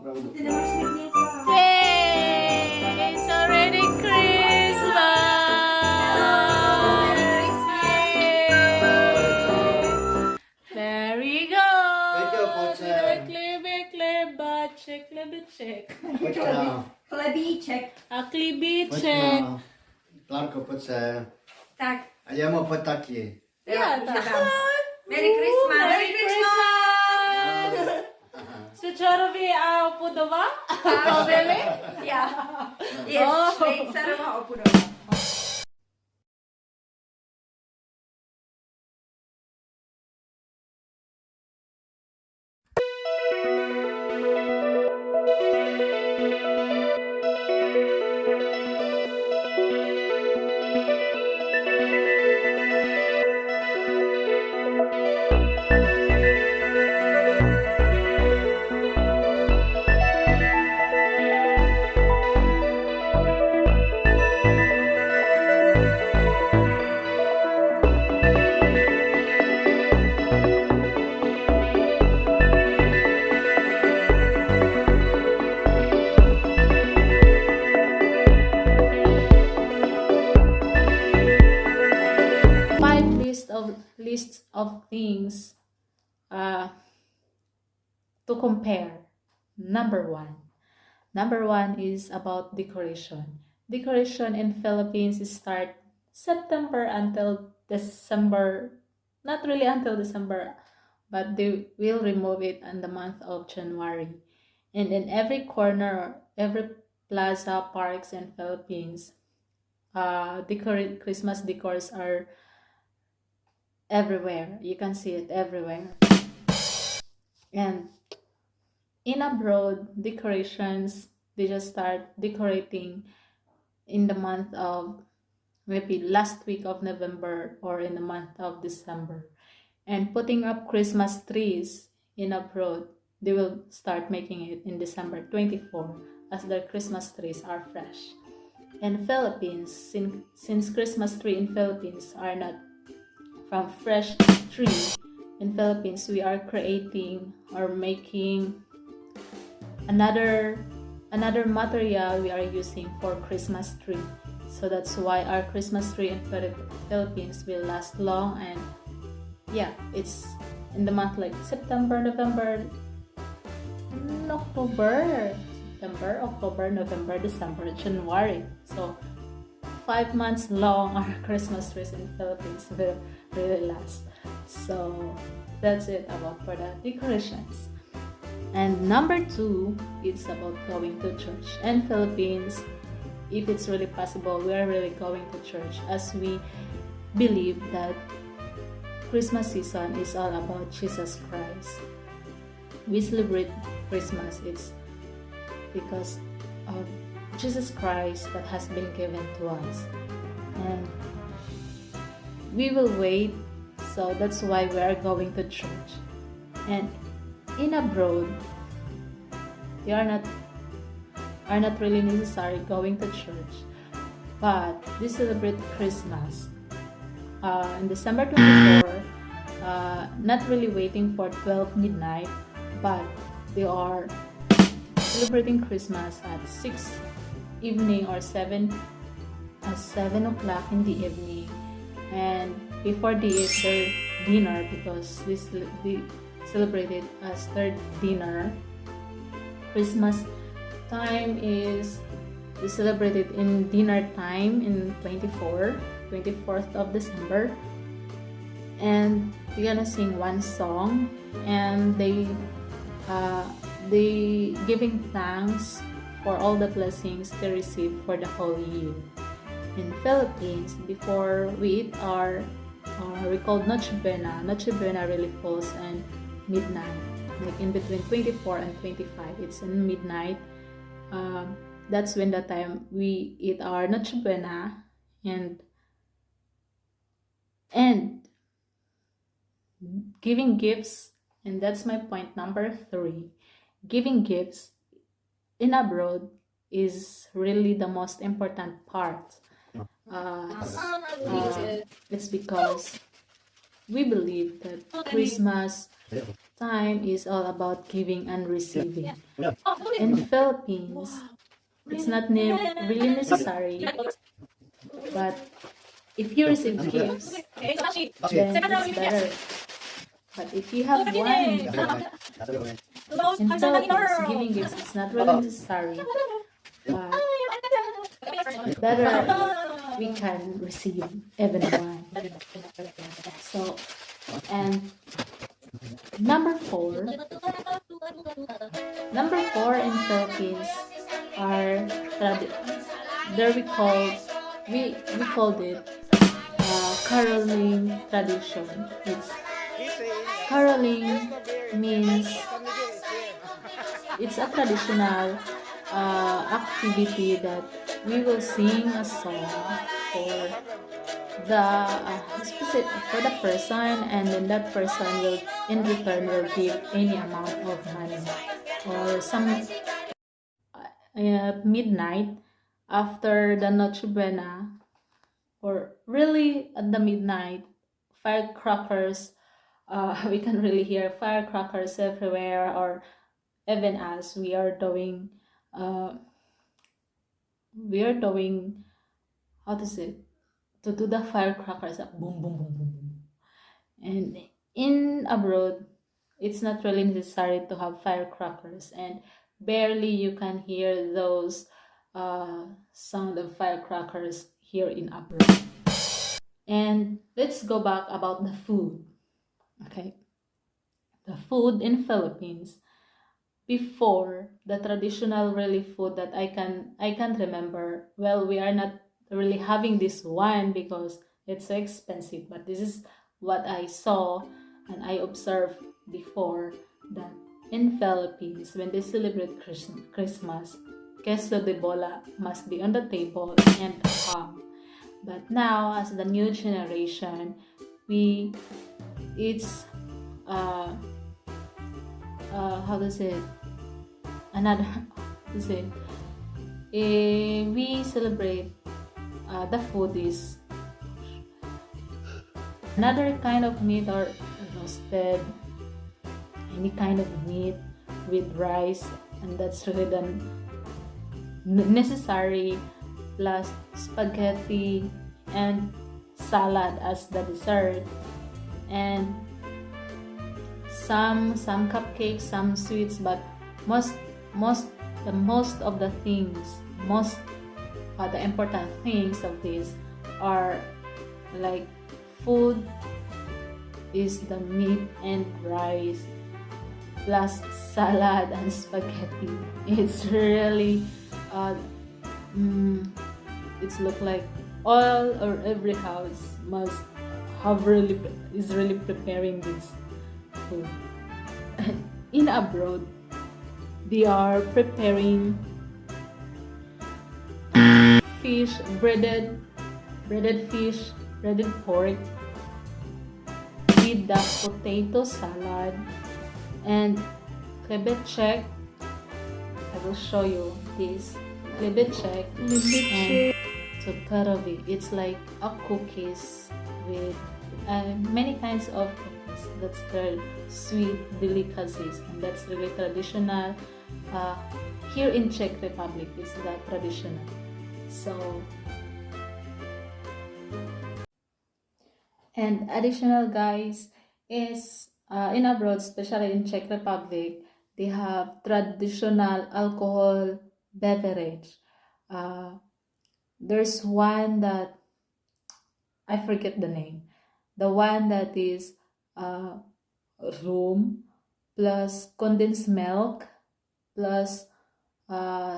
Yay! It's already Christmas! Yay! There we go! Klebíček. Chlebíček. A klebíček. Klárko, pojď se. Tak. A Jemo, pojď taky. Ja, tak. Merry Christmas. Merry Christmas! Sečarovi a opudova? Really? Ja. Yes, Oh. Švejcarová opudová. Lists of things to compare. Number one is about decoration. Decoration in Philippines is start September until December. Not really until December, but they will remove it in the month of January. And in every corner, every plaza, parks in Philippines, Christmas decors are everywhere. You can see it everywhere. And in abroad, decorations, they just start decorating in the month of maybe last week of November or in the month of December. And putting up Christmas trees in abroad, they will start making it in December 24 as their Christmas trees are fresh. In Philippines, since Christmas tree in Philippines are not from fresh tree, in Philippines we are creating or making another material we are using for Christmas tree. So that's why our Christmas tree in Philippines will last long. And yeah, it's in the month like September, November, October, November, December, January. So 5 months long our Christmas trees in Philippines will really last. So that's it about for the decorations. And number 2, it's about going to church. In Philippines, if it's really possible, we are really going to church, as we believe that Christmas season is all about Jesus Christ. We celebrate Christmas, it's because of Jesus Christ that has been given to us. And we will wait, so that's why we are going to church. And in abroad, they are not really necessary going to church, but they celebrate Christmas in December 24, not really waiting for 12 midnight, but they are celebrating Christmas at 6 evening or 7 o'clock in the evening, and before they eat their dinner, because they celebrate it as their dinner. Christmas time is we celebrate it in dinner time in 24th of December, and we're gonna sing one song, and they giving thanks for all the blessings they receive for the whole year. In Philippines, before we eat our we call Noche Buena. Noche Buena really falls in midnight, like in between 24 and 25. It's in midnight. That's when the time we eat our Noche Buena, and giving gifts. And that's my point number 3. Giving gifts in abroad is really the most important part. It's because we believe that Christmas time is all about giving and receiving. In Philippines, it's not really necessary, but if you receive gifts, then it's better. But if you have one, in Philippines, giving gifts is not really necessary, but better we can receive even one. So, and number four in Philippines are there we called it caroling tradition. It's caroling means it's a traditional activity that we will sing a song for the specific for the person, and then that person will in return will give any amount of money or some midnight after the Noche Buena, or really at the midnight, firecrackers. We can really hear firecrackers everywhere, or even as uh, we are doing how to say to do the firecrackers, boom boom boom boom boom. And in abroad, it's not really necessary to have firecrackers, and barely you can hear those sound of firecrackers here in abroad. And let's go back about the food. Okay, the food in Philippines before, the traditional really food that I can remember. Well, we are not really having this one because it's so expensive, but this is what I saw and I observed before, that in Philippines when they celebrate Christmas, queso de bola must be on the table and ham. But now, as the new generation, we it's uh how to say it? Another to say we celebrate the food is another kind of meat, or roasted, any kind of meat with rice, and that's really the necessary, plus spaghetti and salad as the dessert, and some cupcakes, some sweets, but most most of the things, most the important things of this are like food is the meat and rice plus salad and spaghetti. It's really it's look like all or every house must have is really preparing this food. In abroad, they are preparing fish, breaded fish, breaded pork with the potato salad and cebration. I will show you this cebration and totorovi. It's like a cookies with many kinds of cookies. That's their sweet delicacies, and that's really traditional. Here in Czech Republic, it's the traditional. So, and additional guys is in abroad, especially in Czech Republic, they have traditional alcohol beverage. There's one that I forget the name. The one that is rum plus condensed milk plus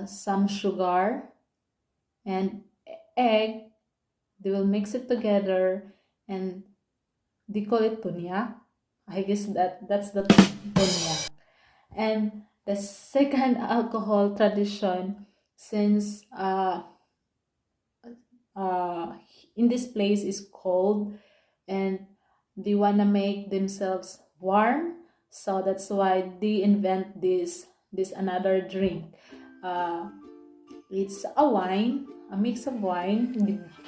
some sugar and egg. They will mix it together and they call it tunya. I guess that's the tunya. And the second alcohol tradition, since in this place is cold and they wanna make themselves warm, so that's why they invent this another drink. It's a wine, a mix of wine.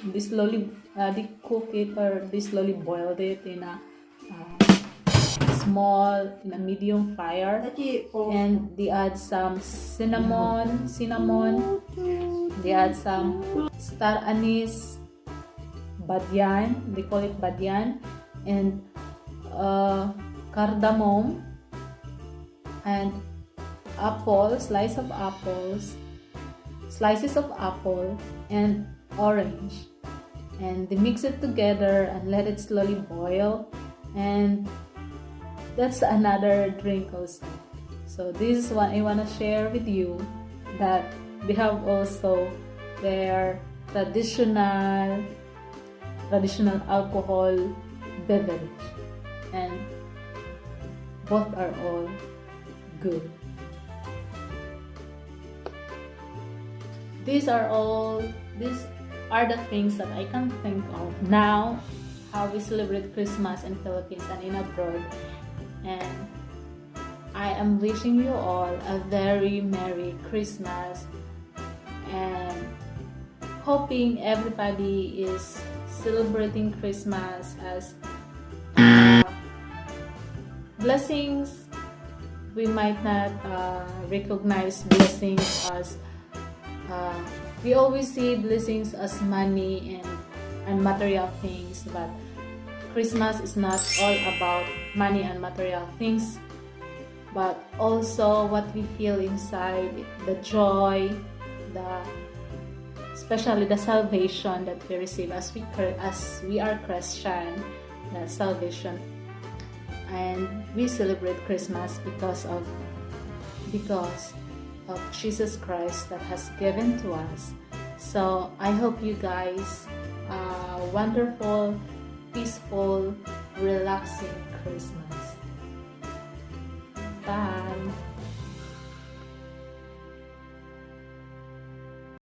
They slowly they cook it, or they slowly boiled it in a small in a medium fire, and they add some cinnamon. They add some star anise, badyan. They call it badyan, and cardamom, and slices of apple, and orange. And they mix it together and let it slowly boil, and that's another drink also. So this is what I want to share with you, that they have also their traditional alcohol beverage, and both are all good. These are the things that I can think of now, how we celebrate Christmas in Philippines and in abroad. And I am wishing you all a very Merry Christmas, and hoping everybody is celebrating Christmas as blessings. We might not recognize blessings as we always see blessings as money and material things, but Christmas is not all about money and material things, but also what we feel inside, the joy, especially the salvation that we receive as we are Christian, the salvation. And we celebrate Christmas because of Jesus Christ that has given to us. So I hope you guys wonderful, peaceful, relaxing Christmas.